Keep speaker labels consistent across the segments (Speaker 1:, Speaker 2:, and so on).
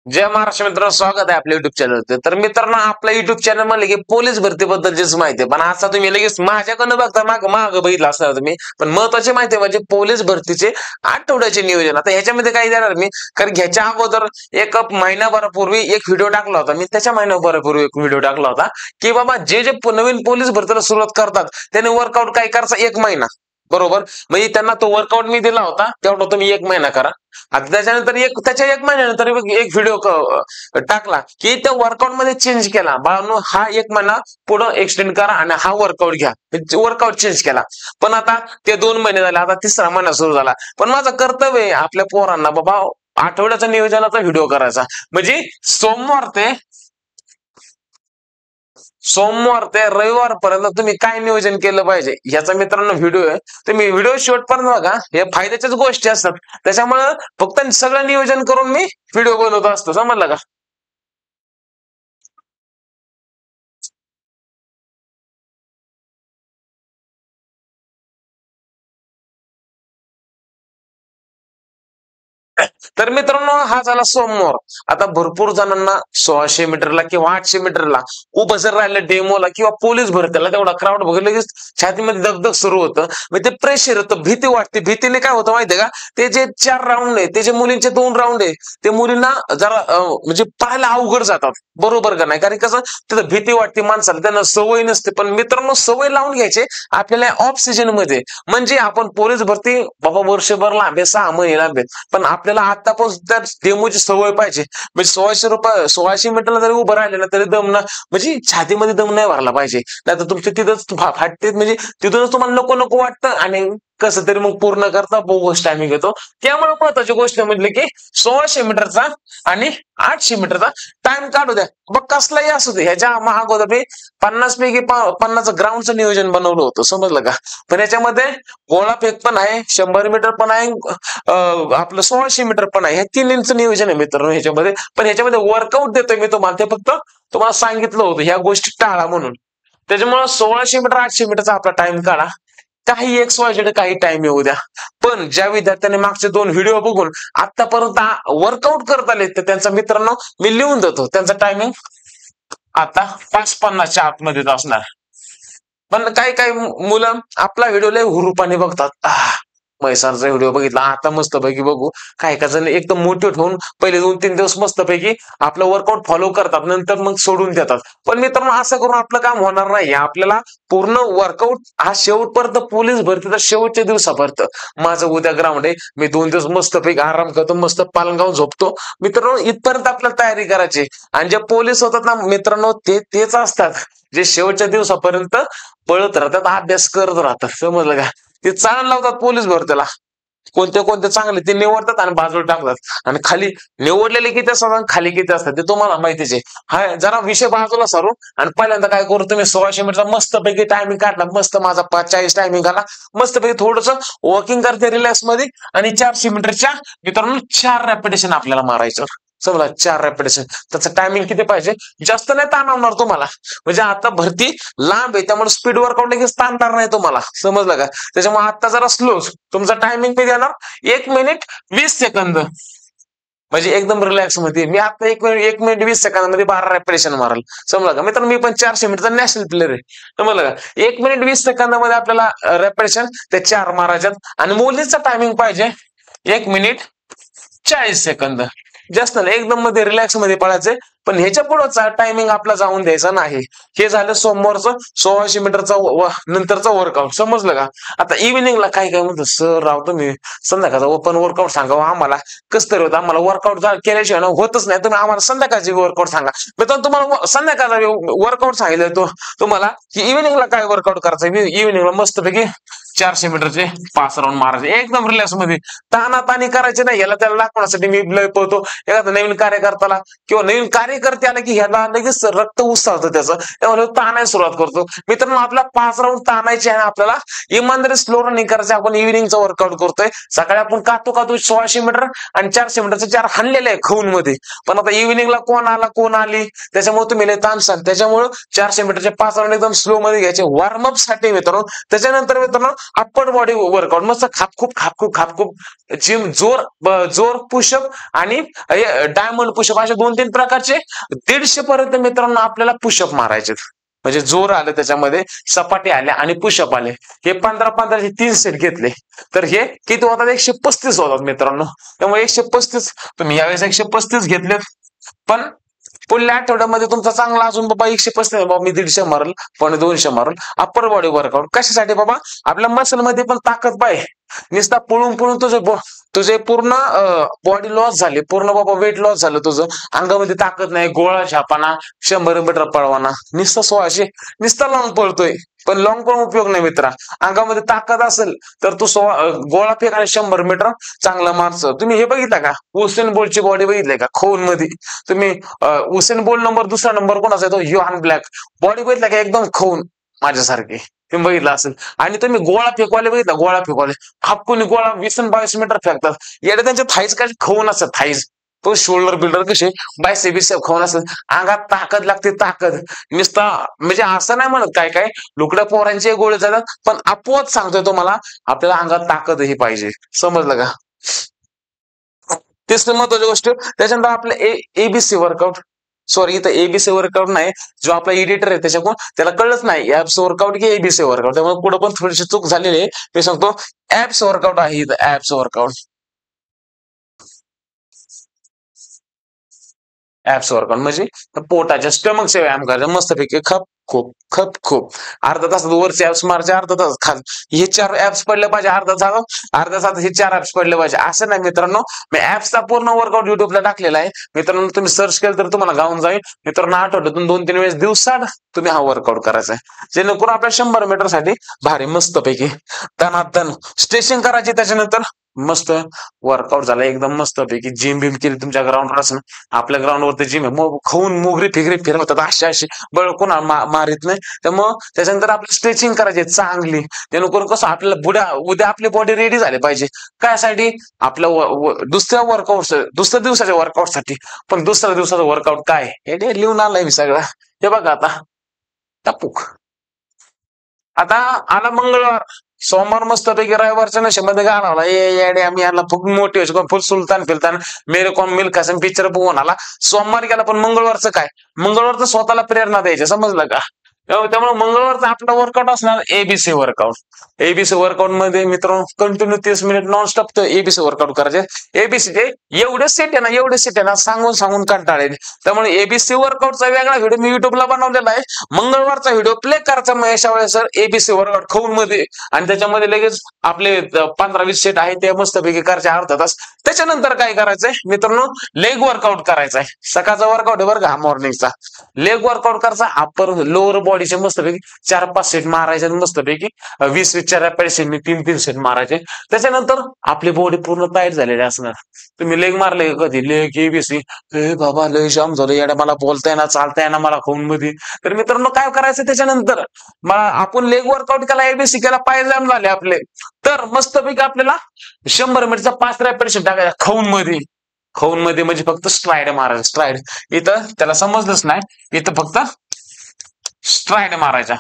Speaker 1: जय महाराष्ट्र मित्रांनो, स्वागत आहे आपल्या युट्यूब चॅनलवरती. तर मित्रांनो, आपल्या युट्यूब चॅनल म्हणले की पोलीस भरतीबद्दलचीच माहिती आहे. पण आता तुम्ही लगेच माझ्याकडनं बघता माग बघितलं असणार तुम्ही. पण महत्वाची माहिती आहे म्हणजे पोलीस भरतीचे आठवड्याचे नियोजन. आता ह्याच्यामध्ये काय देणार मी, कारण ह्याच्या अगोदर एक महिनाभरापूर्वी एक व्हिडिओ टाकला होता. मी त्याच्या महिनाभरापूर्वी एक व्हिडिओ टाकला होता की बाबा जे जे नवीन पोलीस भरतीला सुरुवात करतात त्याने वर्कआउट काय करायचा, 1 महिना. बरोबर, म्हणजे त्यांना तो वर्कआउट मी दिला होता, तेवढा तुम्ही 1 महिना करा. आता त्याच्यानंतर त्याच्या 1 महिन्यानंतर एक व्हिडिओ टाकला की त्या वर्कआउट मध्ये चेंज केला. बाळांनो, हा 1 महिना पुढे एक्सटेंड करा आणि हा वर्कआउट घ्या. वर्कआउट चेंज केला. पण आता ते 2 महिने झाले, आता 3रा महिना सुरू झाला. पण माझं कर्तव्य आहे आपल्या पोरांना बाबा आठवड्याचा नियोजनाचा व्हिडिओ करायचा. म्हणजे सोमवार ते रविवार पर्यंत तुम्ही काय नियोजन केलं पाहिजे याचा मित्रांनो व्हिडिओ आहे. तुम्ही व्हिडिओ शेवटपर्यंत बघा. हे फायद्याच्याच गोष्टी असतात. त्याच्यामुळे फक्त सगळं नियोजन करून मी व्हिडिओ बनवत असतो. समजलं का? तर मित्रांनो, हा झाला सोमवार. आता भरपूर जणांना 1600 मीटरला किंवा 800 मीटरला उभं जर राहिलं डेमोला किंवा पोलीस भरतीला, तेवढा क्राऊड बघितलं की छातीमध्ये दगदग सुरू होतं. म्हणजे ते प्रेशर येतं, भीती वाटते. भीतीने काय होतं माहितीये का, ते जे 4 राऊंड आहे, ते जे मुलींचे 2 राऊंड आहे, ते मुलींना जरा म्हणजे पाहायला अवघड जातात. बरोबर का नाही? कारण कसं तिथं भीती वाटते माणसाला, त्यांना सवय नसते. पण मित्रांनो, सवय लावून घ्यायचे आपल्याला ऑफ सीजन मध्ये. म्हणजे आपण पोलीस भरती बाबा वर्षभर लांब आहे, 6 महिने लांब आहे, पण आपल्याला आतापासून त्या डेमोची सवय पाहिजे. म्हणजे 1600 मीटरला जरी उभं राहिलं ना तरी दम ना, म्हणजे छातीमध्ये दम नाही भरला पाहिजे. नाही तर तुमच्या तिथंच फाटते. म्हणजे तिथूनच तुम्हाला नको नको वाटतं आणि कसं तरी मग पूर्ण करता बोगस टायमिंग येतो. त्यामुळे महत्वाची गोष्ट म्हटली की 1600 मीटरचा आणि 800 मीटरचा टाइम काढू द्या. मग कसलाही असू दे. ह्याच्या अगोदर मी 50 पैकी 50 ग्राउंडचं नियोजन बनवलं होतं. समजलं का? पण याच्यामध्ये गोळा फेक पण आहे, 100 मीटर पण आहे, आपलं 1600 मीटर पण आहे. हे 3 नियोजन आहे मित्रांनो ह्याच्यामध्ये. पण ह्याच्यामध्ये वर्कआउट देतोय मी तुम्हाला, ते फक्त तुम्हाला सांगितलं होतं ह्या गोष्टी टाळा म्हणून. त्याच्यामुळे 1600 मीटर 800 मीटरचा आपला टाइम काढा. काही XYZ काही टाइम येऊ द्या. पण ज्या विद्यार्थ्यांनी मागचे 2 व्हिडिओ बघून आतापर्यंत वर्कआउट करत आले, तर त्यांचा मित्रांनो मी लिहून देतो. त्यांचा टायमिंग आता 5:50च्या आतमध्येच असणार. पण काही काही मुलं आपला व्हिडिओ लय हुरूपाने बघतात. म्हैसारचा व्हिडिओ बघितला, आता मस्तपैकी बघू. काही काही जण एकदम मोटिवेट होऊन पहिले 2-3 दिवस मस्तपैकी आपलं वर्कआउट फॉलो करतात, नंतर मग सोडून देतात. पण मित्रांनो, असं करून आपलं काम होणार नाही. आपल्याला पूर्ण वर्कआउट हा शेवटपर्यंत, पोलीस भरतीचा शेवटच्या दिवसापर्यंत. माझं उद्या ग्राउंड आहे, मी 2 दिवस मस्तपैकी आराम करतो, मस्त पालगाव झोपतो. मित्रांनो, इथपर्यंत आपल्याला तयारी करायची. आणि जे पोलीस होतात ना मित्रांनो, तेच असतात जे शेवटच्या दिवसापर्यंत पळत राहतात, अभ्यास करत राहतात. समजलं का? ते चाल लावतात पोलीस भरतीला. कोणते कोणते चांगले ते निवडतात आणि बाजूला टाकतात. आणि खाली निवडलेले किती असतात आणि खाली किती असतात ते तुम्हाला माहितीच आहे. हा जरा विषय बाजूला सारू आणि पहिल्यांदा काय करू, तुम्ही 1600 मीटरचा मस्तपैकी टायमिंग काढला. मस्त माझा 5:40 टायमिंग आला. मस्तपैकी थोडस वॉकिंग करते रिलॅक्स मध्ये. आणि 400 मीटरच्या मित्रांनो 4 रॅपिटेशन आपल्याला मारायचं. समजा 4 रॅपिटेशन. त्याचं टायमिंग किती पाहिजे, जास्त नाही ताणवणार तुम्हाला. म्हणजे आता भरती लांब आहे, त्यामुळे स्पीड वर्कआउट लगेच ताणणार नाही तुम्हाला. समजलं का? त्याच्यामुळे आता जरा स्लो तुमचा टायमिंग मी देणार 1 मिनिट 20 सेकंद. म्हणजे एकदम रिलॅक्स मध्ये. मी आता 1 मिनिट 20 सेकंदामध्ये 12 रॅपिटेशन मारल. समजलं का मित्रांनो? मी पण 400 मीटरचा नॅशनल प्लेअर आहे. समजलं का? 1 मिनिट 20 सेकंदामध्ये आपल्याला रॅपिटेशन ते 4 मारायच्यात. आणि मुलीचा टायमिंग पाहिजे 1 मिनिट 40 सेकंद. जास्त नाही, एकदम मध्ये रिलॅक्स मध्ये पळायचंय. पण ह्याच्या पुढचा टायमिंग आपला जाऊन द्यायचा नाही. हे झालं सोमवारचं 1600 मीटरचा नंतरचा वर्कआउट. समजलं का? आता इव्हिनिंगला काय काय म्हणतो, सर राव तुम्ही संध्याकाळचा ओपन वर्कआउट सांगा आम्हाला. कसं तरी होतं, आम्हाला वर्कआउट केल्याशिवाय ना होतच नाही. तुम्ही आम्हाला संध्याकाळची वर्कआउट सांगा. मित्रांनो, तुम्हाला संध्याकाळचा वर्कआउट सांगितलं तो तुम्हाला की इव्हिनिंगला काय वर्कआउट करायचं. इव्हिनिंगला मस्तपैकी 400 मीटरचे 5 राऊंड मारायचे एकदम रिलॅक्स मध्ये. तानातानी करायचे नाही. याला त्याला दाखवण्यासाठी मी लय पळतो. एखादा नवीन कार्यकर्त्याला किंवा नवीन कार्यकर्ते आले की ह्याला लगेच रक्त उसळतं त्याचं, त्यामुळे ताणायला सुरुवात करतो. मित्रांनो, आपला 5 राऊंड ताणायचे आहे. आपल्याला इमानदारी स्लो रनिंग करायचं. आपण इव्हिनिंगचा वर्कआउट करतोय. सकाळी आपण कातू 1600 मीटर आणि 400 मीटरचे 4 हाणलेले आहे खऊन मध्ये. पण आता इव्हिनिंगला कोण आला कोण आली, त्याच्यामुळे तुम्ही लय ताणसाल. त्याच्यामुळे 400 मीटरचे 5 राऊंड एकदम स्लो मध्ये घ्यायचे वॉर्मअप साठी मित्रांनो. त्याच्यानंतर मित्रांनो अप्पर बॉडी वर्कआउट मस्त खापखूप जिम जोर पुशअप आणि डायमंड पुशअप असे 2-3 प्रकारचे 150 पर्यंत मित्रांनो आपल्याला पुशअप मारायचे. म्हणजे जोर आलं त्याच्यामध्ये, सपाटे आले आणि पुशअप आले. हे 15-15चे 3 सेट घेतले तर हे किती होतात? 135 होतात मित्रांनो. त्यामुळे 135 तुम्ही यावेळेस 135 घेतलेत, पण पुढल्या आठवड्यामध्ये तुमचा चांगला अजून बाबा 135 बाबा मी 150 मारल, पण 200 मारल. अप्पर बॉडी वर्कआउट कशासाठी बाबा? आपल्या मसल मध्ये पण ताकद पाहिजे. नुसता पळून तुझे पूर्ण बॉडी लॉस झाली, पूर्ण बाबा वेट लॉस झालं तुझं, अंगामध्ये ताकद नाही, गोळा छापाना, 100 मीटर पळवाना, नुसता 1600 नुसता लॉंग पळतोय, पण लॉंग पण उपयोग नाही मित्रा. अंगामध्ये ताकद असेल तर तू गोळा फेक आणि 100 मीटर चांगला मारतो. तुम्ही हे बघितलं का? उसेन बोल्टची बॉडी बघितली का? खोन मध्ये तुम्ही उसेन बोल्ट दुसरा नंबर कोणाचा आहे? तो योहान ब्लॅक. बॉडी बघितला का? एकदम खोन माझ्यासारखी. तुम्ही बघितलं असेल. आणि तुम्ही गोळा फेकवाले बघितला? गोळा फेकवाले हापकुनी गोळा 20-22 मीटर फेकतात. येडे त्यांच्या थाईज काय खाऊन असतात. थाईज तो शोल्डर बिल्डर कसे बायसेप बिसेप खाऊन असतात. अंगात ताकद लागते, ताकद नुसता. म्हणजे असं नाही म्हणत काय काय लुकड्या पोरांचे गोळे जातात, पण आपोआप सांगतोय तुम्हाला आपल्याला अंगात ताकद ही पाहिजे. समजलं का? तिसरी महत्वाची गोष्ट त्याच्यानंतर आपलं एबीसी वर्कआउट. सॉरी, इथं एबीसी वर्कआउट नाही. जो आपला एडिटर आहे त्याच्याकडून त्याला कळलंच नाही ऍप्स वर्कआउट की एबीसी वर्कआउट. त्यामुळे पुढे पण थोडीशी चूक झालेली आहे. मी सांगतो ऍप्स वर्कआउट आहे इथं, ऍप्स वर्कआउट. ऍप्स वर्कआउट म्हणजे पोटाच्या स्टमकचे व्यायाम करायचे मस्तपैकी. खप खूप अर्धा तासात वरचे ऍप्स मारायचे, अर्धा तास खाल. हे 4 ऍप्स पडले पाहिजे अर्धा तासात हे 4 ऍप्स पडले पाहिजे. असं नाही मित्रांनो, मी ऍप्सचा पूर्ण वर्कआउट युट्यूबला टाकलेला आहे मित्रांनो. तुम्ही सर्च केलं तर तुम्हाला गावून जाईल मित्रांनो. आठवड्यातून 2-3 वेळेस दिवसात तुम्ही हा वर्कआउट करायचा आहे, जेणेकरून आपल्या 100 मीटर साठी भारी मस्तपैकी दणादण स्ट्रेचिंग करायची. त्याच्यानंतर मस्त वर्कआउट झाला एकदम मस्तपैकी. जिम बिम केली तुमच्या ग्राउंडवर असं. आपल्या ग्राउंडवरती जिम आहे, मग खाऊन मोगरी फिगरी फिरवतात अशी बळ कोणा मारित नाही. त्यामुळं त्याच्यानंतर आपली स्ट्रेचिंग करायची चांगली, जेणेकरून कसं आपल्याला उद्या आपली बॉडी रेडी झाली पाहिजे. काय आपल्या दुसऱ्या दिवसाच्या वर्कआउट साठी. पण दुसऱ्या दिवसाचं वर्कआउट काय हे लिहून आलंय मी सगळं. हे बघा आता टापूक. आता आला मंगळवार, सोमवार मस्तपैकी रविवारच्या नशेमध्ये घालवला. येडे आम्ही याला खूप मोटिवेशन फुल सुलतान फिलतान मेरे कोण मिल्खा सिंग पिक्चर बघून आला. सोमवार गेला, पण मंगळवारचं काय? मंगळवारचं स्वतःला प्रेरणा द्यायची. समजलं का? त्यामुळे मंगळवारचा आपला वर्कआउट असणार एबीसी वर्कआउट. एबीसी वर्कआउट मध्ये मित्रांनो कंटिन्यू 30 मिनिट नॉनस्टॉप तो एबीसी वर्कआउट करायचे. एबीसीचे एवढे सेट आहे ना सांगून कंटाळेल. त्यामुळे एबीसी वर्कआउटचा वेगळा व्हिडिओ मी युट्यूबला बनवलेला आहे. मंगळवारचा व्हिडिओ प्ले करायचा महेश सर एबीसी वर्कआउट खाऊन मध्ये, आणि त्याच्यामध्ये लगेच आपले 15-20 सेट आहे ते मस्तपैकी करायचे अर्धा तास. त्याच्यानंतर काय करायचंय मित्रांनो? लेग वर्कआउट करायचा आहे. सकाळचा वर्कआउट आहे बरं का, मॉर्निंगचा. लेग वर्कआउट करायचा. अप्पर लोअर बॉडीचे मस्तपैकी 4-5 सेट मारायचे मस्तपैकी. 20-20च्या रॅपिडने 3-3 सेट मारायचे. त्याच्यानंतर आपली बॉडी पूर्ण टाईट झालेली असणार. तुम्ही लेग मारले कधी? लेग एबीसी बाबा लय जाम झालं येड्या, मला बोलता येणार चालता येणार मला खाऊन मध्ये. तर मित्रांनो काय करायचं त्याच्यानंतर? आपण लेग वर्कआउट केला, एबीसी केला, पाय जाम झाले आपले, तर मस्तपैकी आपल्याला 100 मीटरचा 5 रॅपिड टाकायचा खाऊन मध्ये म्हणजे फक्त स्ट्राइड मारायचं. स्ट्राइड इथं त्याला समजलंच नाही, इथं फक्त स्ट्राइड मारायचा.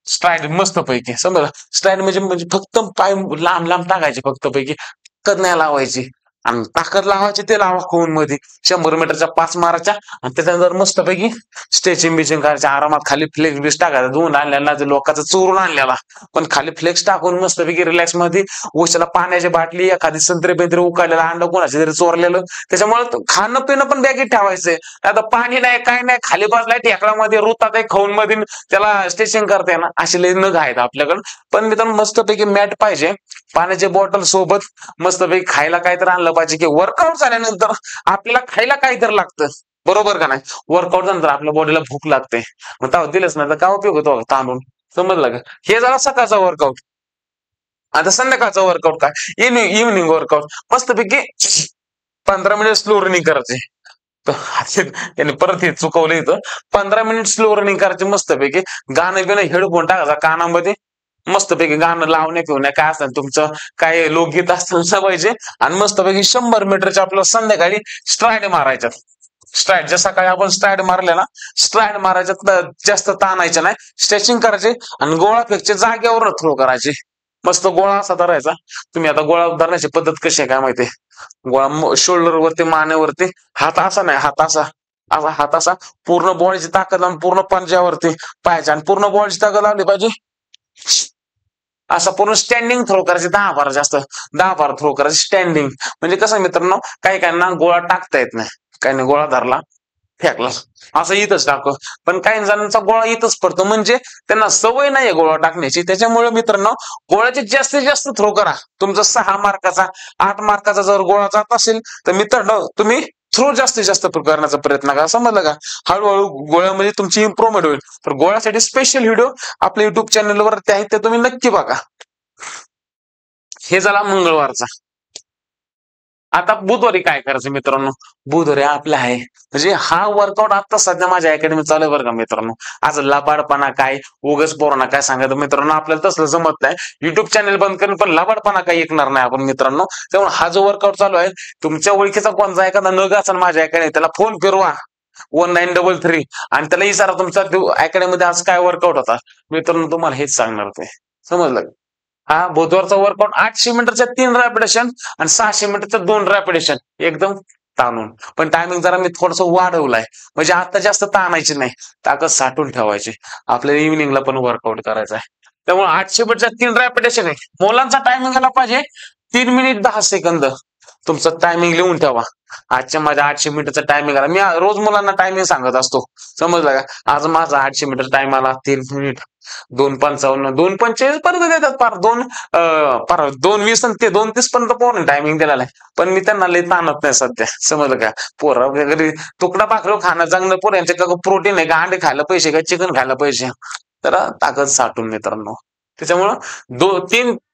Speaker 1: स्ट्राइड मस्तपैकी समजा. स्ट्राइड म्हणजे फक्त पाय लांब टाकायचे फक्त पैकी, ताकद नाही लावायची. आणि ताकद लावायची ते लावा खून मध्ये. 100 मीटरच्या 5 मारायच्या, आणि त्याच्यानंतर मस्तपैकी स्ट्रेचिंग बिचिंग करायच्या आरामात. खाली फ्लेक्स बिक्स टाकायचा, धुवून आणलेला लोकांचा चोरून आणलेला, पण खाली फ्लेक्स टाकून मस्तपैकी रिलॅक्स मध्ये. उशाला पाण्याची बाटली, एखादी संत्रे बेंत्रे उकाळलेला अंड कोणाच्या तरी चोरलेलं. त्याच्यामुळे खाणं पिणं पण बॅगेत ठेवायचंय. आता पाणी नाही काय नाही, खाली बसलाय टेकडामध्ये रुतात आहे खाऊन मध्ये, त्याला स्ट्रेचिंग करते ना. असे लय नग आहेत आपल्याकडं. पण मित्रांनो मस्तपैकी मॅट पाहिजे, पाण्याची बॉटल सोबत, मस्तपैकी खायला काहीतरी आणलं पाहिजे. की वर्कआउट झाल्यानंतर आपल्याला खायला काहीतरी लागतं, बरोबर का नाही? वर्कआउट नंतर आपल्या बॉडीला भूक लागते, मग तेव्हा दिलंच नाही तर काय उपयोग होतो तांदूळ. समजलं का? हे झाला सकाळचा वर्कआउट. आता संध्याकाळचा वर्कआउट काय? Evening workout. मस्तपैकी 15 मिनिट स्लो रनिंग करायचे. त्याने परत हे चुकवलं इथं. 15 मिनिट स्लो रनिंग करायचे मस्तपैकी. गाणं बिणं हेडफोन टाकायचा कानामध्ये, मस्तपैकी गाणं लावण्या पिवण्या काय असतं तुमचं, काय लोकगीत असतं पाहिजे. आणि मस्तपैकी 100 मीटरच्या आपल्याला संध्याकाळी स्ट्राइड मारायच्यात. स्ट्राइड ज्या सकाळी आपण स्ट्राइड मारले ना, स्ट्राइड मारायच्यात, जास्त ताणायचे नाही, स्ट्रेचिंग करायचे आणि गोळा फेकचे जागेवर थ्रो करायचे. मस्त गोळा असा धरायचा. तुम्ही आता गोळा धरण्याची पद्धत कशी आहे काय माहितीये, गोळा शोल्डर वरती, मानेवरती, हात असा नाही, हात असा, हात असा, पूर्ण बॉडीची ताकद आणि पूर्ण पंजावरती पाहायचा, आणि पूर्ण बॉडीची ताकद लावली पाहिजे. असा पूर्ण स्टँडिंग थ्रो करायचे, 10 बार जास्त, 10 बार थ्रो करायचे स्टँडिंग. म्हणजे कसं मित्रांनो, काही काहींना गोळा टाकता येत नाही, काही नाही गोळा धरला फेकला असं इथंच टाकतो, पण काही जणांचा गोळा इथंच पडतो, म्हणजे त्यांना सवय नाहीये गोळा टाकण्याची. त्याच्यामुळे मित्रांनो, गोळ्याचे जास्तीत जास्त थ्रो करा. तुमचा 6 मार्काचा 8 मार्काचा जर गोळा जात असेल तर मित्रांनो, तुम्ही थ्रो जास्तीत जास्त करण्याचा प्रयत्न करा. समजलं का? हळूहळू गोळ्यामध्ये तुमची इम्प्रुव्हमेंट होईल. तर गोळ्यासाठी स्पेशल व्हिडिओ आपल्या युट्यूब चॅनलवरती आहेत, ते तुम्ही नक्की बघा. हे झाला मंगळवारचा. आता बुधवारी काय करायचं मित्रांनो, बुधवारी आपला आहे, म्हणजे हा वर्कआउट आता सध्या माझ्या अकॅडमी चालू आहे बरं का मित्रांनो. आज लबाडपणा काय, उगच पोरांना काय सांगायचं मित्रांनो, आपल्याला तसलं जमत नाही. युट्यूब चॅनल बंद करून पण लबाडपणा काही ऐकणार नाही आपण मित्रांनो. त्यामुळे हा जो वर्कआउट चालू आहे, तुमच्या ओळखीचा कोणता एखादा नग असेल माझ्या अकॅडमी, त्याला फोन फिरवा 1933 आणि त्याला विचारा तुमचा अकॅडमी मध्ये आज काय वर्कआउट होता. मित्रांनो तुम्हाला हेच सांगणार ते. समजलं का? हा बुधवारचा वर्कआउट 800 मीटरच्या 3 रॅपिटेशन आणि 600 मीटरच्या 2 रॅपिटेशन एकदम ताणून. पण टायमिंग जरा मी थोडस वाढवलाय, म्हणजे आता जास्त ताणायची नाही, ताकद साठवून ठेवायची. आपल्याला इव्हिनिंगला पण वर्कआउट करायचा आहे. त्यामुळे 800 मीटरच्या 3 रॅपिटेशन आहे. मुलांचा टायमिंग आला पाहिजे 3 मिनिट 10 सेकंद. तुमचं टायमिंग लिहून ठेवा. आजच्या माझ्या 800 मीटरचा टायमिंग आला, मी रोज मुलांना टायमिंग सांगत असतो. समजलं का? आज माझा 800 मीटर टाइम आला 3 मिनिट 2:55, 2:45 पर्यंत देतात, पार 2:20 आणि ते 2:30 पर्यंत पोरांनी टायमिंग दिलेला आहे. पण मी त्यांना लई ताणत नाही सध्या. समजलं का? पोरं वगैरे तुकडा भाकरी खाणं चांगलं, पोरांचे का प्रोटीन आहे का, अंडे खायला पैसे का, चिकन खायला पैसे, तर ताकद साठून मित्रांनो. त्याच्यामुळं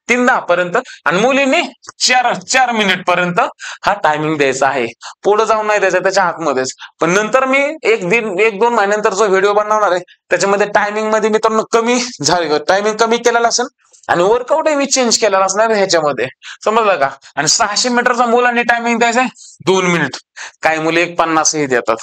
Speaker 1: 3:10 पर्यंत आणि मुलींनी 4 मिनिट पर्यंत हा टायमिंग द्यायचा आहे. पुढे जाऊन नाही द्यायचा, त्याच्या आतमध्येच. पण नंतर मी 1-2 महिन्यानंतर जो व्हिडिओ बनवणार आहे, त्याच्यामध्ये टायमिंग मध्ये मित्रांनो कमी झाले, टायमिंग कमी केलेला असेल आणि वर्कआउटही मी चेंज केलेला असणार ह्याच्यामध्ये. समजलं का? आणि 600 मीटरचा मुलांनी टायमिंग द्यायचा 2 मिनिट. काही मुले 1:50 देतात.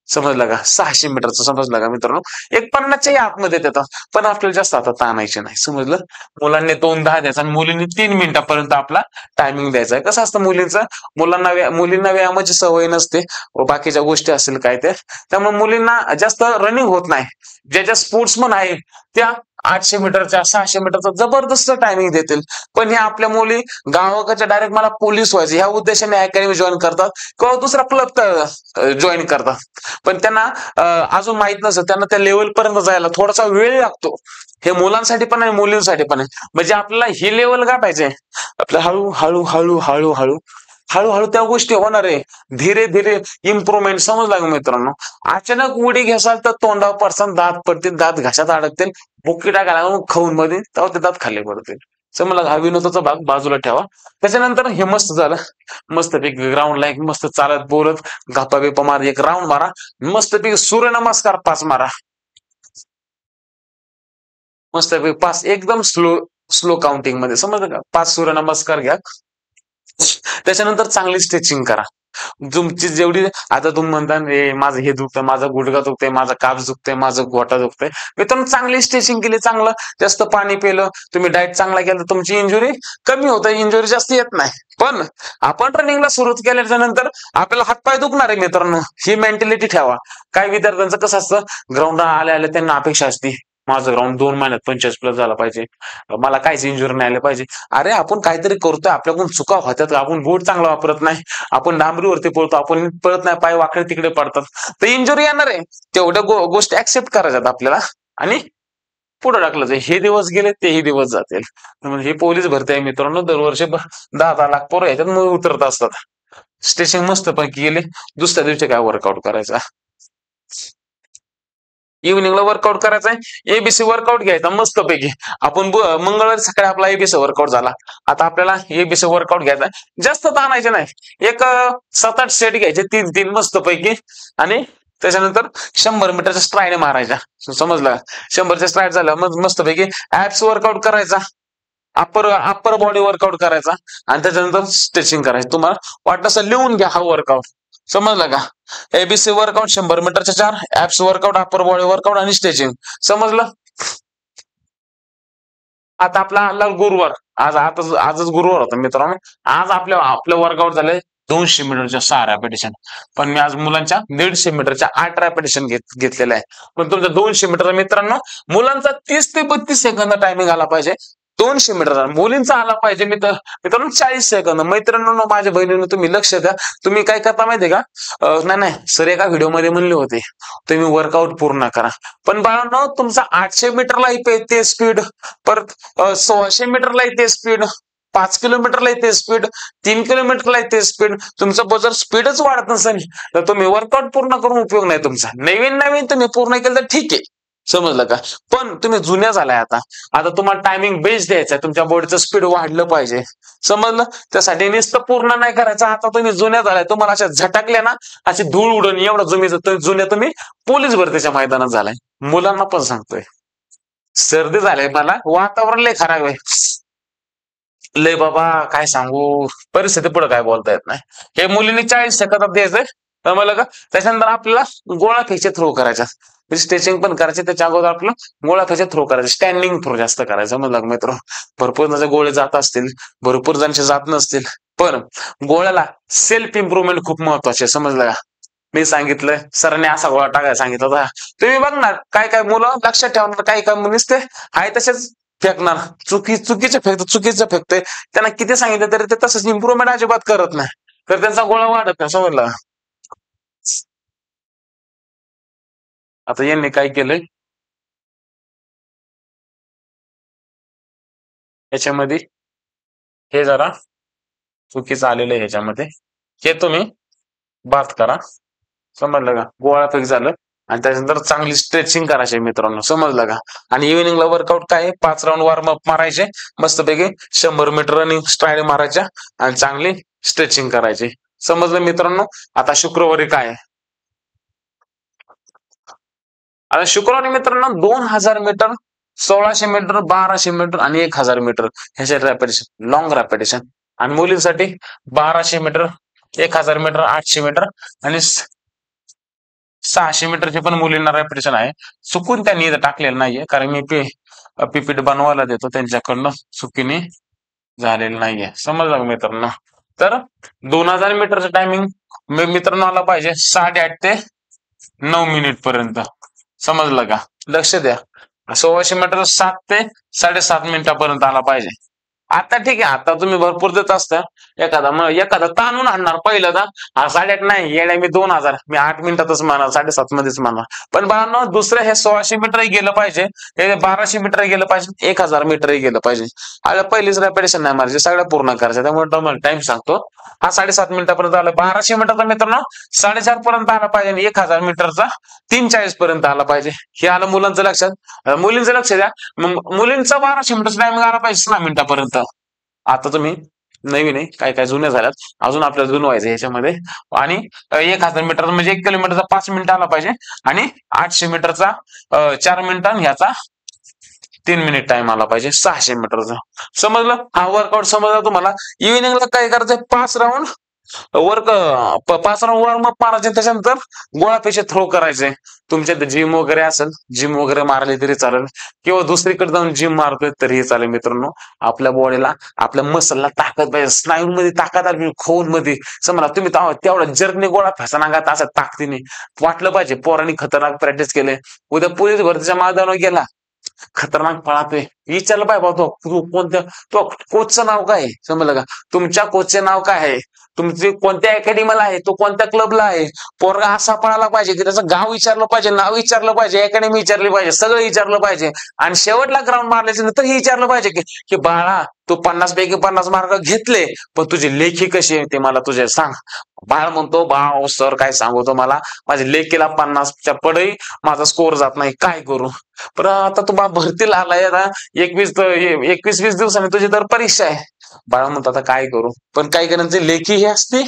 Speaker 1: समजलं का? 600 मीटरचं समजलं का मित्रांनो? 1:50च्याही आतमध्ये देतात. पण आपल्याला जास्त आता ताणायचे नाही. समजलं? मुलांनी 2:10 द्यायचा आणि मुलींनी 3 मिनिटापर्यंत आपला टायमिंग द्यायचा आहे. कसं असतं मुलींचं, मुलींना व्यायामाची सवय नसते व बाकीच्या गोष्टी असेल काय ते, त्यामुळे मुलींना जास्त रनिंग होत नाही. ज्या स्पोर्ट्समन आहे त्या 800 मीटरच्या 600 मीटरचा जबरदस्त टायमिंग देतील. पण हे आपल्या मुली गावाकडच्या डायरेक्ट मला पोलीस व्हायचे ह्या उद्देशाने अकॅडमी जॉईन करतात किंवा दुसरा क्लब जॉईन करतात. पण त्यांना अजून माहित नसतं, त्यांना त्या लेवल पर्यंत जायला थोडासा वेळ लागतो. हे मुलांसाठी पण आहे, मुलींसाठी पण आहे. म्हणजे आपल्याला ही लेवल गाठायचे, आपल्या हळूहळू हळूहळू हळूहळू त्या गोष्टी होणार आहे. धीरे धीरे इम्प्रुव्हमेंट. समजला का मित्रांनो? अचानक उडी घ्यासाल तर तोंडावर पडसान, दात पडतील, दात घशात अडकतील, बुक्की टाकायला मग खाऊन मध्ये तेव्हा ते दात खाली पडतील. समजला? हा विनोदाचा भाग बाजूला ठेवा. त्याच्यानंतर हे मस्त झालं, मस्तपैकी ग्राउंडला एक मस्त चालत बोलत गप्पा बिप्पा मारा, एक राऊंड मारा, मस्तपैकी सूर्यनमस्कार 5 मारा. मस्तपैकी 5 एकदम स्लो स्लो काउंटिंग मध्ये. समजलं का? 5 सूर्यनमस्कार घ्या. त्याच्यानंतर चांगली स्ट्रेचिंग करा. तुमची जेवढी, आता तुम्ही म्हणता रे माझं हे दुखतंय, माझा गुडघा दुखतंय, माझा काप दुखतंय, माझं गोटा दुखतंय, मित्रांनो चांगली स्ट्रेचिंग केली, चांगलं जास्त पाणी पिलं, तुम्ही डाएट चांगला केला, तर तुमची इंजुरी कमी होते, इंजुरी जास्त येत नाही. पण आपण रनिंगला सुरुवात केल्याच्या नंतर आपल्याला हातपाय दुखणार आहे मित्रांनो, ही मेंटॅलिटी ठेवा. काही विद्यार्थ्यांचं कसं असतं, ग्राउंडला आले त्यांना अपेक्षा असते माझं ग्राउंड 2 महिन्यात 45+ झाला पाहिजे, मला काहीच इंजुरी नाही आलं पाहिजे. अरे आपण काहीतरी करतोय, आपल्याकडून चुका होत्यात, आपण बोट चांगला वापरत नाही, आपण डांबरीवरती पळतो, आपण पळत नाही, पाय वाकडे तिकडे पडतात, तर इंजुरी येणार आहे. तेवढ्या गोष्टी ऍक्सेप्ट करायच्यात आपल्याला आणि पुढे टाकलं जाईल. हे दिवस गेले, तेही दिवस जातील. म्हणजे हे पोलीस भरती आहे मित्रांनो, दरवर्षी 10-10 लाख पोरं याच्यात मग उतरत असतात. स्टेशन मस्त पैकी गेले. दुसऱ्या दिवशी काय वर्कआउट करायचा, इव्हिनिंगला वर्कआउट करायचा आहे. एबीसी वर्कआउट घ्यायचा मस्तपैकी. आपण मंगळवारी सकाळी आपला एबीसी वर्कआउट झाला, आता आपल्याला एबीसी वर्कआउट घ्यायचा. जास्त ताणायचे नाही, एक 7-8 सेट घ्यायचे, 3-3 मस्तपैकी. आणि त्याच्यानंतर 100 मीटरच्या स्ट्राईड मारायच्या. समजलं? 100च्या स्ट्राईड झाल्या मग मस्तपैकी ऍप्स वर्कआउट करायचा, अप्पर बॉडी वर्कआउट करायचा आणि त्याच्यानंतर स्ट्रेचिंग करायचं. तुम्हाला वाटलं असं लिहून घ्या हा वर्कआउट. समजलं का? एबीसी वर्कआउट 100 मीटरच्या 4, apps workout, upper body workout आणि स्ट्रेचिंग. समजलं? आता आपला आला गुरुवार, आजच गुरुवार होता मित्रांनो. आज आपलं वर्कआउट झालंय 200 मीटरच्या 6 रॅपिटेशन. पण मी आज मुलांच्या 150 मीटरच्या 8 रॅपिटेशन घेतलेल्या आहे. पण तुमच्या 200 मीटरचा मित्रांनो मुलांचा 30 ते 32 सेकंद टायमिंग आला पाहिजे. 200 मीटरचा मुलींचा आला पाहिजे मित्रांनो 40 सेकंद. मैत्रिणींनो, माझ्या बहिणींनो, तुम्ही लक्ष द्या. तुम्ही काय करता माहितीये का? नाही सर एका व्हिडिओमध्ये म्हणले होते तुम्ही वर्कआउट पूर्ण करा. पण बाळांनो, तुमचा 800 मीटरला येते स्पीड, परत 1600 मीटरला येते स्पीड, 5 किलोमीटरला येते स्पीड, 3 किलोमीटरला येते स्पीड. तुमचं जर स्पीडच वाढत नसेल तर तुम्ही वर्कआउट पूर्ण करून उपयोग नाही तुमचा. नवीन तुम्ही पूर्ण केलं तर ठीक आहे, समजलं का? पण तुम्ही जुन्या झालाय आता तुम्हाला टायमिंग बेस द्यायचा आहे. तुमच्या बॉडीचं स्पीड वाढलं पाहिजे, समजलं? त्यासाठी नुसतं पूर्ण नाही करायचं. आता तुम्ही जुन्या झालाय, तुम्हाला अशा झटकल्या ना अशी धूळ उडून एवढं जुन्या तुम्ही पोलीस भरतीच्या मैदानात झालाय. मुलांना पण सांगतोय, सर्दी झालंय, मला वातावरण लय खराब आहे, लय बाबा काय सांगू. परिस्थिती पुढे काय बोलता येत नाही. हे मुलींनी 40 सेकंदात द्यायचंय, समजलं का? त्याच्यानंतर आपल्याला गोळा फेकचे थ्रो करायचा, स्ट्रेचिंग पण करायचे. त्याच्या अगोदर आपलं गोळा फेकचे थ्रो करायचे, स्टँडिंग थ्रो जास्त करायचं. समजलं मित्र? भरपूर जणांचे गोळे जात असतील, भरपूर जणांचे जात नसतील, पण गोळ्याला सेल्फ इम्प्रुव्हमेंट खूप महत्वाचे, समजलं का? मी सांगितलं, सरांनी असा गोळा टाकायला सांगितलं होता. तुम्ही बघणार काय मुलं लक्षात ठेवणार, काय मुलीच ते आहे तसेच फेकणार. चुकीचं फेकतोय. त्यांना किती सांगितलं तरी ते तसंच इम्प्रुव्हमेंट अजिबात करत नाही, तर त्यांचा गोळा वाढत नाही, समजला? आता यांनी काय केलंय याच्यामध्ये, हे जरा चुकीचं आलेलं आहे ह्याच्यामध्ये. हे तुम्ही बाद करा, समजलं का? गोळा फेक झालं आणि त्याच्यानंतर चांगली स्ट्रेचिंग करायची मित्रांनो, समजलं का? आणि इव्हिनिंगला वर्कआउट काय 5 राऊंड वॉर्मअप मारायचे, मस्तपैकी 100 मीटर रनिंग स्ट्राइड मारायच्या आणि चांगली स्ट्रेचिंग करायची, समजलं मित्रांनो? आता शुक्रवारी काय? आता शुक्रवारी मित्रांनो 2000 मीटर, 1600 मीटर, 1200 मीटर आणि 1000 मीटर ह्याचे रॅपिटेशन, लॉंग रॅपिटेशन. आणि मुलींसाठी 1200 मीटर, 1000 मीटर, 800 मीटर आणि 600 मीटरचे पण मुलींना रॅपिटेशन आहे. चुकून त्यांनी इथं टाकलेलं नाहीये, कारण मी पीपीटी बनवायला देतो त्यांच्याकडनं, चुकीने झालेलं नाहीये, समजलं मित्रांनो? तर 2000 मीटरचं टायमिंग मित्रांनो आला पाहिजे 8:30 ते 9 मिनिट पर्यंत, समजलं का? लक्ष द्या. 1600 मीटर 7 ते 7.5 मिनिटापर्यंत आला पाहिजे. आता ठीक आहे, आता तुम्ही भरपूर देत असता. एखादा ताणून आणणार पहिलं ना, 8:30 नाही येण्या, मी 2000, मी 8 मिनिटातच मारणार, 7.5 मध्येच मारणार. पण बाळांनो, दुसरं हे 1600 मीटरही गेलं पाहिजे, हे 1200 मीटरही गेलं पाहिजे, 1000 मीटरही गेलं पाहिजे. आता पहिलीच रॅपिटेशन नाही मारायची, सगळं पूर्ण करायचं. त्यामुळे तुम्हाला टाइम सांगतो, हा 7.5 मिनिटापर्यंत आला. 1200 मीटरचा मित्रांनो 4:30 पर्यंत आला पाहिजे आणि 1000 मीटरचा 3:40 पर्यंत आला पाहिजे. हे आलं मुलांचं लक्षात. मुलींचं लक्ष द्या, मुलींचा 1200 मीटरचा टायमिंग आला पाहिजे 6 मिनिटापर्यंत. आता तुम्ही नवीन आहे, काय काय जुन्या झाल्यात, अजून आपल्याला जुनवायचं ह्याच्यामध्ये. आणि 1000 मीटर म्हणजे 1 किलोमीटरचा 5 मिनिट आला पाहिजे आणि 800 मीटरचा 4 मिनिट आणि ह्याचा 3 मिनिट टाइम आला पाहिजे 600 मीटरचा, समजलं? हा वर्कआउट समजला तुम्हाला? इव्हिनिंगला काय करायचंय, 5 राऊंड वॉर्मअप मारायचे, त्याच्यानंतर गोळाफेचे थ्रो करायचे. तुमच्या जिम वगैरे असेल, जिम वगैरे मारली तरी चालेल, किंवा दुसरीकडे जाऊन जिम मारतोय तरीही चालेल मित्रांनो. आपल्या बॉडीला, आपल्या मसलला ताकद पाहिजे, स्नायूमध्ये ताकद आली, खोनमध्ये, समजा तुम्ही तेवढा जर्नी गोळा फेसा नागात असं ताकदीने वाटलं पाहिजे. पोरांनी खतरनाक प्रॅक्टिस केले, उद्या पोलीस भरतीच्या मैदानावर गेला, खतरनाक पळातोय, विचारलं पाहिजे तो कोणत्या, तो कोचचं नाव काय आहे, समजलं का? तुमच्या कोचचे नाव काय आहे, तुमची कोणत्या अकॅडमीला आहे, तो कोणत्या क्लबला आहे. पोरगा असा पळाला पाहिजे की त्याचं गाव विचारलं पाहिजे, नाव विचारलं पाहिजे, अकॅडमी विचारली पाहिजे, सगळं विचारलं पाहिजे. आणि शेवटला ग्राउंड मारल्याच्या नंतर हे विचारलं पाहिजे की बाळा, तू 50 पैकी 50 मार्क घेतले, पण तुझी लेखी कशी आहे ते मला तुझे सांग. बाळ म्हणतो, बाळ सर काय सांगू तुम्हाला, माझ्या लेखीला 50च्या पडही माझा स्कोर जात नाही, काय करू? पण आता तू भरतीला आलाय ना, 21-20 दिवसांनी तुझी तर परीक्षा आहे. बाळा म्हणतो आता काय करू? पण काही जणांचे लेखी हे असते,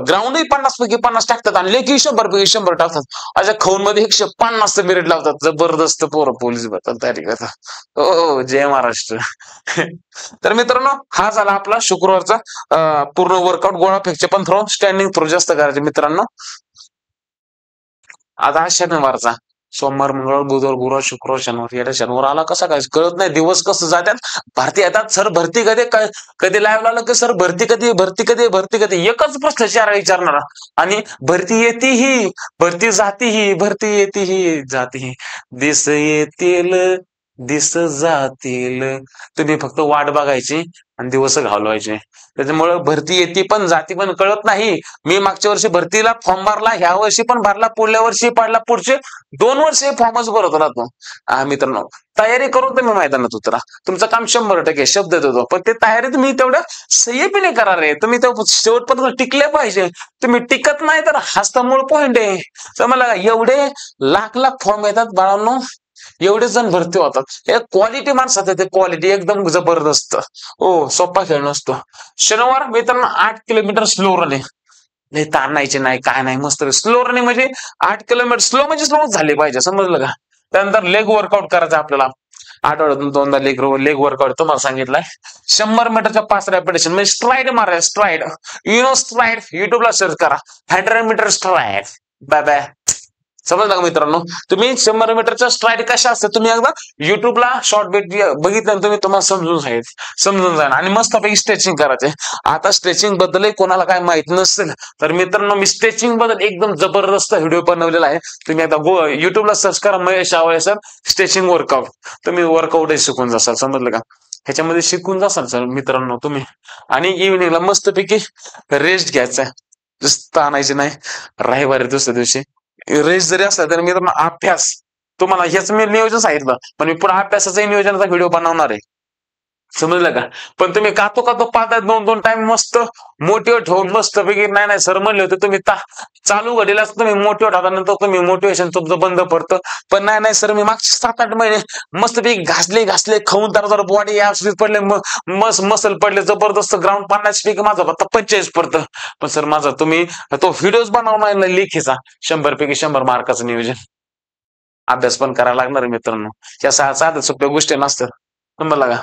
Speaker 1: ग्राउंडही 50 पैकी 50 टाकतात आणि लेखी 100 पैकी 100 टाकतात. अशा खौन मध्ये 150 मेरिट लावतात. जबरदस्त पोरं पोलीस भरतात, तयारी करतात. हो, जय महाराष्ट्र. तर मित्रांनो, हा झाला आपला शुक्रवारचा पूर्ण वर्कआउट. गोळा फेकचे पण थ्रो, स्टँडिंग थ्रो जास्त करायचे मित्रांनो. आता हा शनिवारचा, सोमवार, मंगळवार, बुधवार, गुरुवार, शुक्रवार, शनिवार. येत्या शनिवार आला कसा काय कळत नाही, दिवस कसं जातात. भरती येतात, सर भरती कधी कधी लाईव्ह आलं की सर भरती कधी, भरती कधी, भरती कधी, एकच प्रश्न चार विचारणारा. आणि भरती येते ही, भरती जाती ही, भरती येते ही, जाती ही. दिस येतील, दिस जातील. तुम्ही फक्त वाट बघायची आणि दिवस घालवायचे. त्याच्यामुळे भरती येते पण जाती पण कळत नाही. मी मागच्या वर्षी भरतीला फॉर्म भरला, ह्या वर्षी पण भरला, पुढल्या वर्षी पडला, पुढचे 2 वर्ष फॉर्मच भरत राहतो. मित्रांनो, तयारी करून तुम्ही मैदानात उतरा. तुमचं काम 100% शब्द देतो, पण ते तयारी तुम्ही तेवढं संयमीने करा रे. तुम्ही ते शेवटपर्यंत टिकले पाहिजे. तुम्ही टिकत नाही तर हाच तर मूळ पॉइंट आहे. तर मला एवढे लाख लाख फॉर्म येतात बाळांनो, एवढे जण भरती होतात. हे क्वालिटी माणसात ते क्वालिटी एकदम जबरदस्त. हो, सोपा खेळ नसतो. शनिवार मित्रांनो 8 किलोमीटर स्लो रनिंग. नाही ताणायचे नाही, काय नाही, मस्त स्लो रनिंग म्हणजे 8 किलोमीटर स्लो म्हणजे स्लो झाले पाहिजे, समजलं का. त्यानंतर लेग वर्कआउट करायचं आपल्याला. आठवड्यातून 2दा लेग वर्कआउट तुम्हाला सांगितलंय. 100 मीटरच्या 5 रेपिटेशन म्हणजे स्ट्राईड मारा, स्ट्राईड. स्ट्राईड युट्यूबला सर्च करा, 100 मीटर स्ट्राईड. Bye bye. समजलं का मित्रांनो. तुम्ही 100 मीटरच्या स्ट्राईड कशा असतात तुम्ही एकदा युट्यूबला शॉर्ट बघितलं तुम्ही, तुम्हाला समजून जाईल. आणि मस्तपैकी स्ट्रेचिंग करायचे. आता स्ट्रेचिंग बद्दल कोणाला काय माहित नसेल तर मित्रांनो, मी स्ट्रेचिंग बद्दल एकदम जबरदस्त व्हिडिओ बनवलेला आहे. तुम्ही एकदा युट्यूबला सर्च करा, महेश आवळे सर स्ट्रेचिंग वर्कआउट. तुम्ही वर्कआउटही शिकून जासाल, समजलं का. ह्याच्यामध्ये शिकून जासाल सर मित्रांनो तुम्ही. आणि इव्हिनिंगला मस्तपैकी रेस्ट घ्यायचा, ताणायचे नाही. रविवारी दुसऱ्या दिवशी रेस जरी असला तर मी तुम्हाला अभ्यास, तुम्हाला हेच मी नियोजन सांगितलं, पण मी पुढे अभ्यासाचा नियोजनाचा व्हिडिओ बनवणार आहे, समजलं का. पण तुम्ही कातो पाहता 2-2 टाइम मस्त मोटिवेट होऊन मस्त पैकी. नाही सर म्हणले होते तुम्ही चालू घडीला तुम्ही मोटिवेट होता, नंतर तुम्ही मोटिवेशन तुमचं बंद पडतं. पण नाही सर, मी मागचे 7-8 महिने मस्त पैकी घासले खाऊन तर बॉडी ऍब्स पडले, मसल पडले जबरदस्त. ग्राउंड 50 पैकी माझा फक्त 45 पडतं. पण सर माझा तुम्ही तो व्हिडिओज बनवणार लेखीचा 100 पैकी 100 मार्काचं नियोजन. अभ्यास पण करायला लागणार मित्रांनो. या साध्या सोप्या गोष्टी नसतात, तुम्हाला का.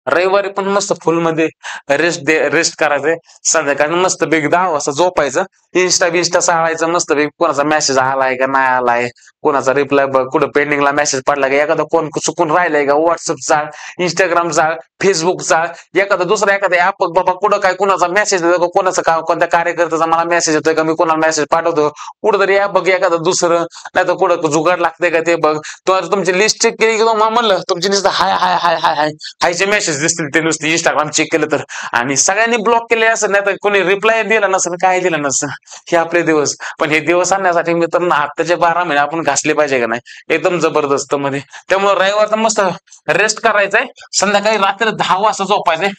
Speaker 1: रविवारी पण मस्त फुल मध्ये रेस्ट करायचंय. संध्याकाळी मस्त पैकी 10 वाजता झोपायचं. इंस्टा चालायचं मस्त पैकी. कोणाचा मेसेज आलाय का नाही आलाय, कोणाचा रिप्लाय कुठं पेंडिंगला मेसेज पडला का, एखादा कोण चुकून राहिलाय का, व्हॉट्सअप चाळ, इंस्टाग्राम चाळ, फेसबुक चाळ, एखादा ऍप बाबा कुठं काय कुणाचा मेसेज येतो, कोणाचा कोणत्या कार्यकर्त्याचा मला मेसेज येतोय का, मी कोणाला मेसेज पाठवतो, कुठंतरी ऍप बघ एखादं दुसरं, नाही तर कुठं जुगाड लागतंय का ते बघ. तुमची लिस्ट चेक केली की म्हणलं तुमची नुसतं हाय हाय हाय हाय हाय हायचे मेसेज दिसतील ते नुसते इंस्टाग्राम चेक केलं तर. आणि सगळ्यांनी ब्लॉक केले असं, नाही तर कोणी रिप्लाय दिला नसेल, काय दिलं नसेल. हे आपले दिवस. पण हे दिवस आणण्यासाठी मित्रांनो आत्ताचे 12 महिने आपण घासले पाहिजे का नाही, एकदम जबरदस्त मध्ये. त्यामुळे रविवारचा मस्त रेस्ट करायचंय. संध्याकाळी रात्री 10 वाजता झोपायचंय.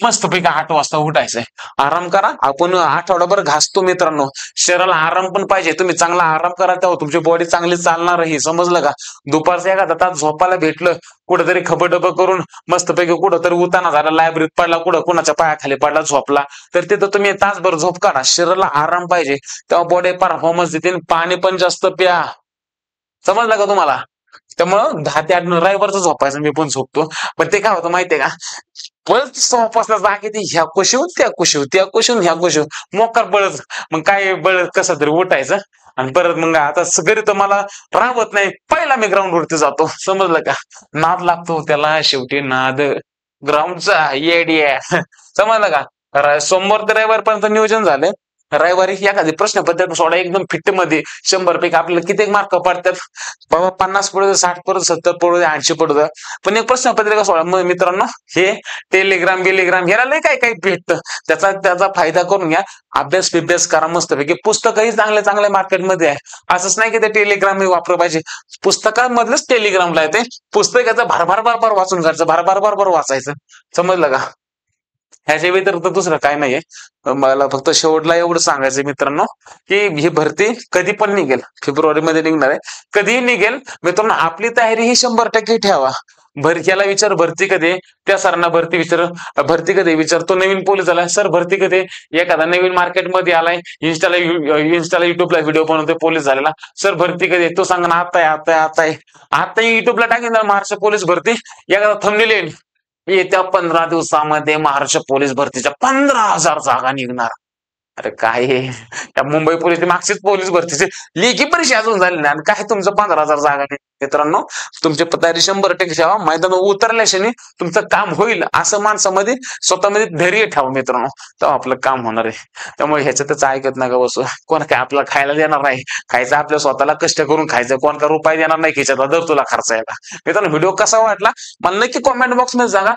Speaker 1: मस्तपैकी 8 वाजता उठायचंय. आराम करा. आपण आठवडाभर घासतो मित्रांनो. शरीराला आराम पण पाहिजे. तुम्ही चांगला आराम करा तेव्हा तुमची बॉडी चांगली चालणार ही, समजलं का. दुपारचं एखादा तास झोपायला भेटलं, कुठेतरी खबडब करून मस्तपैकी कुठंतरी उताना झाला, लायब्ररीत पडला, कुठं कुणाच्या पायाखाली पडला झोपला, तर तिथं तुम्ही तासभर झोप काढा. शरीराला आराम पाहिजे, तेव्हा बॉडी परफॉर्मन्स देते. पाणी पण जास्त प्या, समजलं का तुम्हाला. त्यामुळं 10 ते 8 रविवारचं झोपायचं. मी पण झोपतो. पण ते काय होतं माहितीये का, परत झोपासला जागे ती ह्या कुशीव त्या कुशीव त्या कुशीव ह्या कुशीव मोकार बळच. मग काय बळ कसं तरी उठायचं आणि परत मग आता घरी तर मला राहत नाही. पहिला मी ग्राउंड वरती जातो, समजलं का. नाद लागतो त्याला, शेवटी नाद ग्राउंडचा येडिया. समजलं का. सोमवार ते रविवारपर्यंत नियोजन झालं. रविवारी एखादी प्रश्नपत्रिका सोडा एकदम फिट मध्ये. 100 पैकी आपल्याला किती मार्क पडतात बाबा, 50 पडू, 60 पडू, 70 पडू, 80 पडू. पण एक प्रश्नपत्रिका सोडा मित्रांनो. हे टेलिग्राम ह्याला लय काय भेटतं. त्याचा फायदा करून घ्या. अभ्यास करा मस्तपैकी. पुस्तकही चांगले मार्केटमध्ये आहे. असंच नाही की ते टेलिग्राम वापरलं पाहिजे. पुस्तकांमधलंच टेलिग्रामला येते. पुस्तकाचं भरभर वाचून घ्यायचं, भरभर वाचायचं, समजलं का. ह्याच्या व्यतिरिक्त दुसरं काय नाहीये. मला फक्त शेवटला एवढं सांगायचं मित्रांनो, की ही भरती कधी पण निघेल. फेब्रुवारी मध्ये निघणार आहे, कधीही निघेल मित्रांनो. आपली तयारी ही 100% ठेवा. याला विचार भरती कधी, त्या सरांना भरती कधी विचारतो. नवीन पोलीस आलाय सर भरती कधी, एखादा नवीन मार्केटमध्ये आलाय, इंस्टाला युट्यूबला व्हिडिओ बनवतोय पोलीस झालेला, सर भरती कधी, तो सांगा ना आता युट्यूबला टाकेन महाराष्ट्र पोलीस भरती. एखादा थंबनेल येईल, येत्या 15 दिवसामध्ये महाराष्ट्र पोलीस भरतीच्या 15,000 जागा निघणार. अरे काय त्या मुंबई पोलीस मागचीच पोलीस भरतीचे लेखी परीक्षा अजून झाली नाही आणि काय तुमचं 15,000 जागा नाही. मित्रांनो तुमची तयारी 100% ठेवा. मैदानावर उतरल्याशाने तुमचं काम होईल असं माणसामध्ये स्वतःमध्ये धैर्य ठेवा मित्रांनो, तेव्हा आपलं काम होणार आहे. त्यामुळे ह्याच्यातच ऐकत नका बसू. कोण काय आपल्याला खायला देणार नाही, खायचं आपल्या स्वतःला कष्ट करून खायचं. कोण का रुपये देणार नाही खिशातला दर तुला खर्चायला. मित्रांनो व्हिडिओ कसा वाटला मला नक्की कॉमेंट बॉक्स मध्ये सांगा.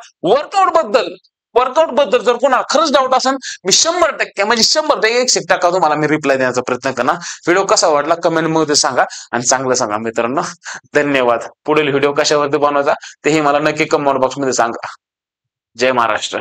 Speaker 1: वर्कआउट बद्दल जर कोणाला खरंच डाऊट असेल मी 100% म्हणजे 100% 100% तुम्हाला मी रिप्लाय देण्याचा प्रयत्न करणार. व्हिडिओ कसा वाटला कमेंट मध्ये सांगा आणि चांगलं सांगा मित्रांनो. धन्यवाद. पुढील व्हिडिओ कशावरती बनवायचा तेही मला नक्की कमेंट बॉक्स मध्ये सांगा. जय महाराष्ट्र.